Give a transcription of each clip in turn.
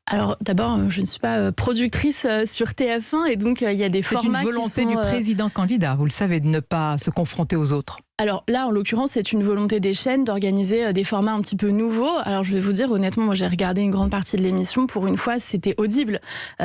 Alors d'abord, je ne suis pas productrice sur TF1 et donc il y a des formats qui sont... C'est une volonté du président candidat, vous le savez, de ne pas se confronter aux autres. Alors là, en l'occurrence, c'est une volonté des chaînes d'organiser des formats un petit peu nouveaux. Alors je vais vous dire, honnêtement, moi j'ai regardé une grande partie de l'émission. Pour une fois, c'était audible.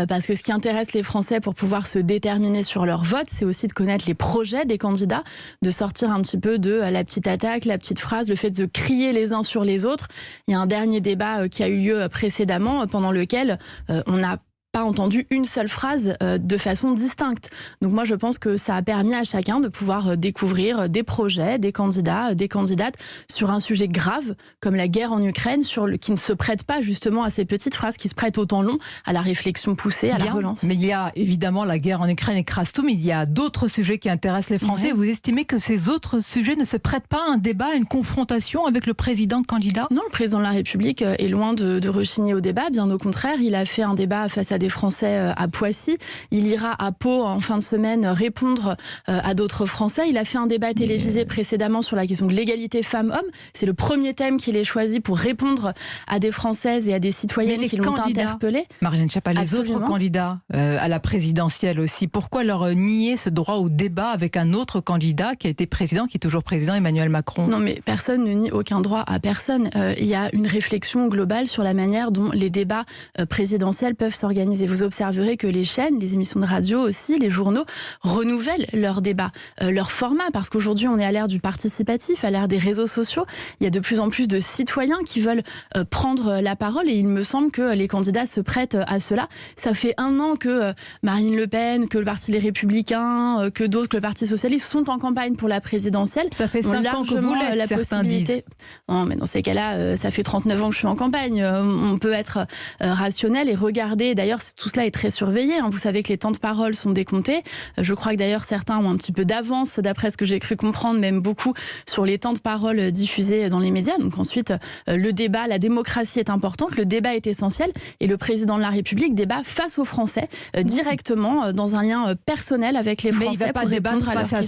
Parce que ce qui intéresse les Français pour pouvoir se déterminer sur leur vote, c'est aussi de connaître les projets des candidats, de sortir un petit peu de la petite attaque, la petite phrase, le fait de crier les uns sur les autres. Il y a un dernier débat qui a eu lieu précédemment, pendant lequel on n'a pas entendu une seule phrase de façon distincte. Donc moi je pense que ça a permis à chacun de pouvoir découvrir des projets, des candidats, des candidates sur un sujet grave comme la guerre en Ukraine, qui ne se prête pas justement à ces petites phrases, qui se prêtent au temps long, à la réflexion poussée, à la relance. Mais il y a évidemment la guerre en Ukraine écrase tout, mais il y a d'autres sujets qui intéressent les Français. Vous estimez que ces autres sujets ne se prêtent pas à un débat, à une confrontation avec le président candidat? Non, le président de la République est loin de rechigner au débat, bien au contraire. Il a fait un débat face à des Français à Poissy. Il ira à Pau en fin de semaine répondre à d'autres Français. Il a fait un débat télévisé précédemment sur la question de l'égalité femmes-hommes. C'est le premier thème qu'il ait choisi pour répondre à des Françaises et à des citoyennes qui l'ont interpellé. Marianne Schiappa, les autres candidats à la présidentielle aussi, pourquoi leur nier ce droit au débat avec un autre candidat qui a été président, qui est toujours président, Emmanuel Macron? Non, mais personne ne nie aucun droit à personne. Il y a une réflexion globale sur la manière dont les débats présidentiels peuvent s'organiser. Vous observerez que les chaînes, les émissions de radio aussi, les journaux renouvellent leurs débats, leur format, parce qu'aujourd'hui on est à l'ère du participatif, à l'ère des réseaux sociaux. Il y a de plus en plus de citoyens qui veulent prendre la parole et il me semble que les candidats se prêtent à cela. Ça fait 1 an que Marine Le Pen, que le Parti Les Républicains, que d'autres, que le Parti Socialiste sont en campagne pour la présidentielle. Ça fait 5 ans que vous l'êtes, certains disent. Non, mais dans ces cas-là, ça fait 39 ans que je suis en campagne. On peut être rationnel et regarder. D'ailleurs, tout cela est très surveillé. Vous savez que les temps de parole sont décomptés. Je crois que d'ailleurs certains ont un petit peu d'avance, d'après ce que j'ai cru comprendre, même beaucoup, sur les temps de parole diffusés dans les médias. Donc ensuite, le débat, la démocratie est importante, le débat est essentiel et le président de la République débat face aux Français, directement, dans un lien personnel avec les Français. Mais il va pas pour répondre débattre à leurs questions.